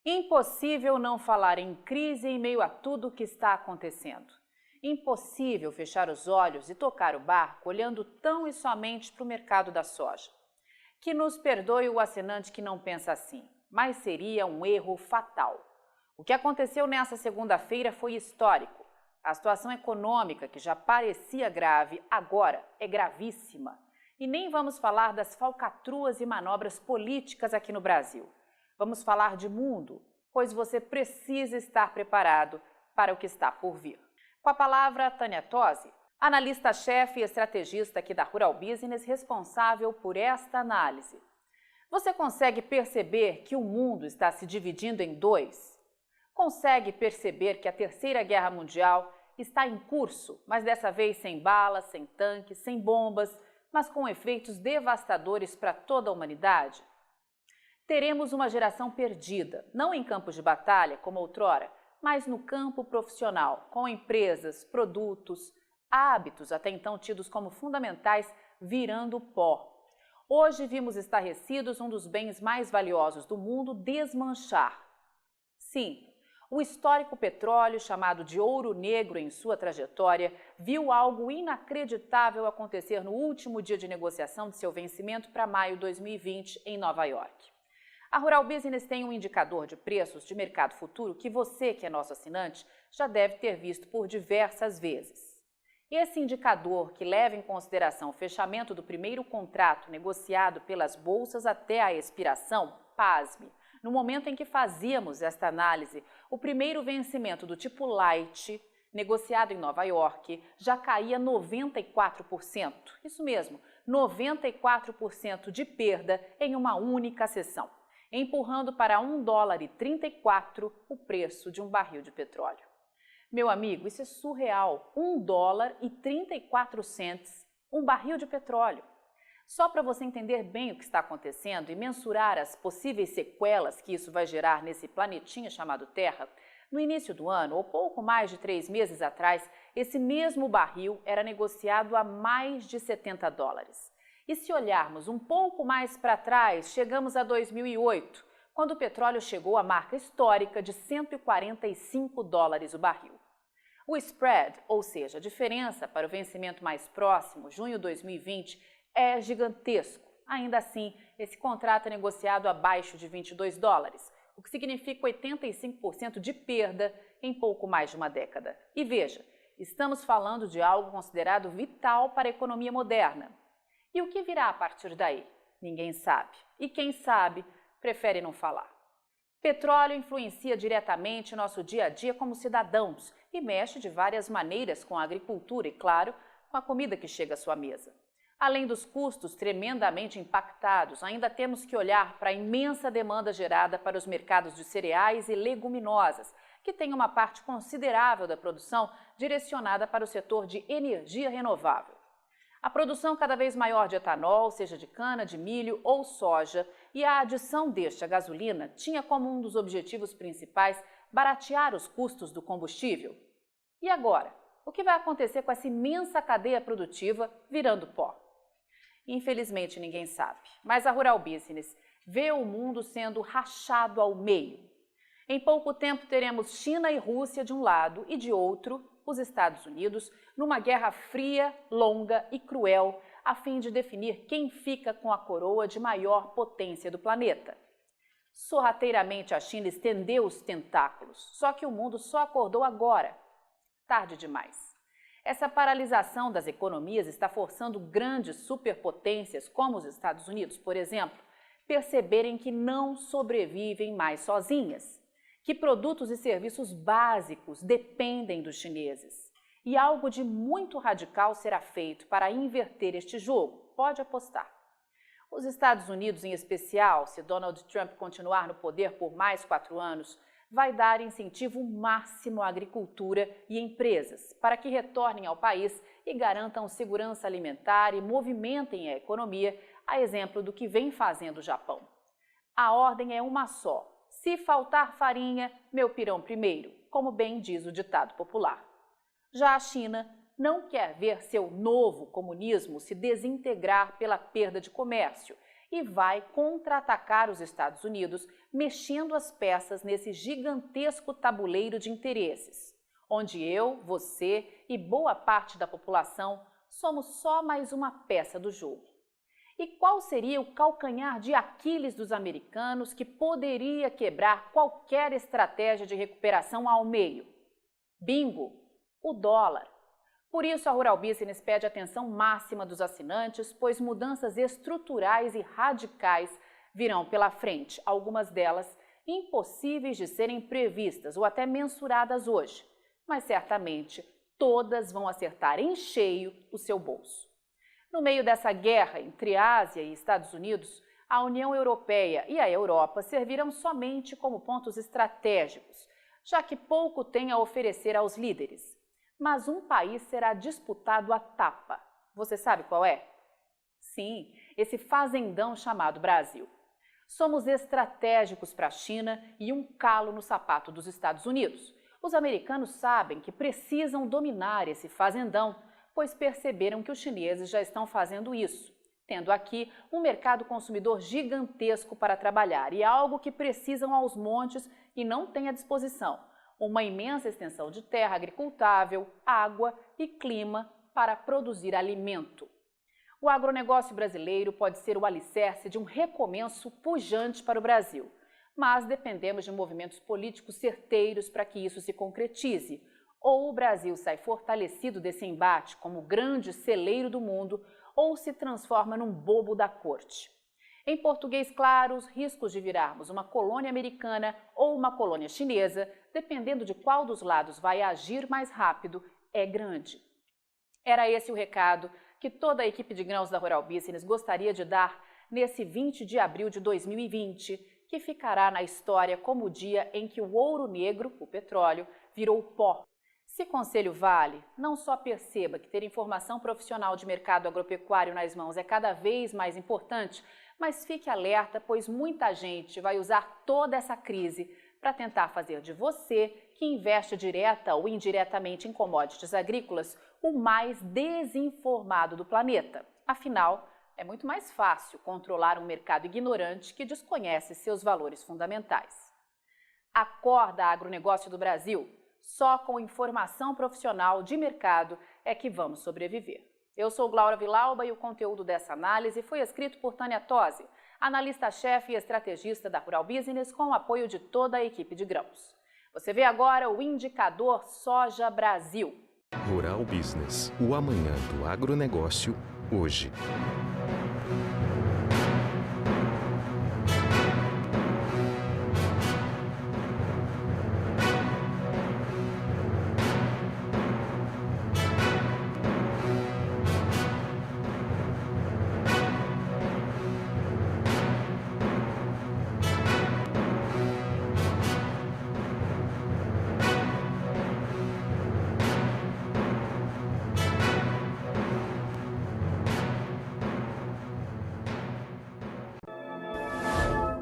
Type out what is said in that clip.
Impossível não falar em crise em meio a tudo o que está acontecendo. Impossível fechar os olhos e tocar o barco olhando tão e somente para o mercado da soja. Que nos perdoe o assinante que não pensa assim, mas seria um erro fatal. O que aconteceu nessa segunda-feira foi histórico. A situação econômica, que já parecia grave, agora é gravíssima. E nem vamos falar das falcatruas e manobras políticas aqui no Brasil. Vamos falar de mundo, pois você precisa estar preparado para o que está por vir. Com a palavra, Tânia Tosi, analista-chefe e estrategista aqui da Rural Business, responsável por esta análise. Você consegue perceber que o mundo está se dividindo em dois? Consegue perceber que a Terceira Guerra Mundial está em curso, mas dessa vez sem balas, sem tanques, sem bombas, mas com efeitos devastadores para toda a humanidade? Teremos uma geração perdida, não em campos de batalha, como outrora, mas no campo profissional, com empresas, produtos, hábitos até então tidos como fundamentais virando pó. Hoje vimos estarrecidos um dos bens mais valiosos do mundo desmanchar. Sim, o histórico petróleo, chamado de ouro negro em sua trajetória, viu algo inacreditável acontecer no último dia de negociação de seu vencimento para maio de 2020 em Nova York. A Rural Business tem um indicador de preços de mercado futuro que você, que é nosso assinante, já deve ter visto por diversas vezes. Esse indicador, que leva em consideração o fechamento do primeiro contrato negociado pelas bolsas até a expiração, pasme, no momento em que fazíamos esta análise, o primeiro vencimento do tipo Light, negociado em Nova York, já caía 94%. Isso mesmo, 94% de perda em uma única sessão, empurrando para $1,34 o preço de um barril de petróleo. Meu amigo, isso é surreal, $1,34, um barril de petróleo. Só para você entender bem o que está acontecendo e mensurar as possíveis sequelas que isso vai gerar nesse planetinha chamado Terra, no início do ano, ou pouco mais de 3 meses atrás, esse mesmo barril era negociado a mais de $70. E se olharmos um pouco mais para trás, chegamos a 2008, quando o petróleo chegou à marca histórica de $145 o barril. O spread, ou seja, a diferença para o vencimento mais próximo, junho de 2020, é gigantesco. Ainda assim, esse contrato é negociado abaixo de $22, o que significa 85% de perda em pouco mais de uma década. E veja, estamos falando de algo considerado vital para a economia moderna. E o que virá a partir daí? Ninguém sabe. E quem sabe, prefere não falar. Petróleo influencia diretamente nosso dia a dia como cidadãos e mexe de várias maneiras com a agricultura e, claro, com a comida que chega à sua mesa. Além dos custos tremendamente impactados, ainda temos que olhar para a imensa demanda gerada para os mercados de cereais e leguminosas, que tem uma parte considerável da produção direcionada para o setor de energia renovável. A produção cada vez maior de etanol, seja de cana, de milho ou soja, e a adição deste à gasolina tinha como um dos objetivos principais baratear os custos do combustível. E agora? O que vai acontecer com essa imensa cadeia produtiva virando pó? Infelizmente ninguém sabe, mas a Rural Business vê o mundo sendo rachado ao meio. Em pouco tempo teremos China e Rússia de um lado e de outro, os Estados Unidos, numa guerra fria, longa e cruel, a fim de definir quem fica com a coroa de maior potência do planeta. Sorrateiramente a China estendeu os tentáculos, só que o mundo só acordou agora. Tarde demais. Essa paralisação das economias está forçando grandes superpotências, como os Estados Unidos, por exemplo, perceberem que não sobrevivem mais sozinhas, que produtos e serviços básicos dependem dos chineses. E algo de muito radical será feito para inverter este jogo, pode apostar. Os Estados Unidos, em especial, se Donald Trump continuar no poder por mais 4 anos, vai dar incentivo máximo à agricultura e empresas para que retornem ao país e garantam segurança alimentar e movimentem a economia, a exemplo do que vem fazendo o Japão. A ordem é uma só: se faltar farinha, meu pirão primeiro, como bem diz o ditado popular. Já a China não quer ver seu novo comunismo se desintegrar pela perda de comércio e vai contra-atacar os Estados Unidos, mexendo as peças nesse gigantesco tabuleiro de interesses, onde eu, você e boa parte da população somos só mais uma peça do jogo. E qual seria o calcanhar de Aquiles dos americanos que poderia quebrar qualquer estratégia de recuperação ao meio? Bingo! O dólar. Por isso, a Rural Business pede atenção máxima dos assinantes, pois mudanças estruturais e radicais virão pela frente, algumas delas impossíveis de serem previstas ou até mensuradas hoje, mas certamente todas vão acertar em cheio o seu bolso. No meio dessa guerra entre Ásia e Estados Unidos, a União Europeia e a Europa serviram somente como pontos estratégicos, já que pouco tem a oferecer aos líderes. Mas um país será disputado à tapa. Você sabe qual é? Sim, esse fazendão chamado Brasil. Somos estratégicos para a China e um calo no sapato dos Estados Unidos. Os americanos sabem que precisam dominar esse fazendão, pois perceberam que os chineses já estão fazendo isso, tendo aqui um mercado consumidor gigantesco para trabalhar e algo que precisam aos montes e não têm à disposição: uma imensa extensão de terra agricultável, água e clima para produzir alimento. O agronegócio brasileiro pode ser o alicerce de um recomeço pujante para o Brasil, mas dependemos de movimentos políticos certeiros para que isso se concretize. Ou o Brasil sai fortalecido desse embate como o grande celeiro do mundo, ou se transforma num bobo da corte. Em português claro, os riscos de virarmos uma colônia americana ou uma colônia chinesa, dependendo de qual dos lados vai agir mais rápido, é grande. Era esse o recado que toda a equipe de grãos da Rural Business gostaria de dar nesse 20 de abril de 2020, que ficará na história como o dia em que o ouro negro, o petróleo, virou pó. Se conselho vale, não só perceba que ter informação profissional de mercado agropecuário nas mãos é cada vez mais importante, mas fique alerta, pois muita gente vai usar toda essa crise para tentar fazer de você, que investe direta ou indiretamente em commodities agrícolas, o mais desinformado do planeta. Afinal, é muito mais fácil controlar um mercado ignorante que desconhece seus valores fundamentais. Acorda, agronegócio do Brasil! Só com informação profissional de mercado é que vamos sobreviver. Eu sou Glaura Villalba e o conteúdo dessa análise foi escrito por Tânia Tosi, analista-chefe e estrategista da Rural Business, com o apoio de toda a equipe de grãos. Você vê agora o indicador Soja Brasil. Rural Business, o amanhã do agronegócio, hoje.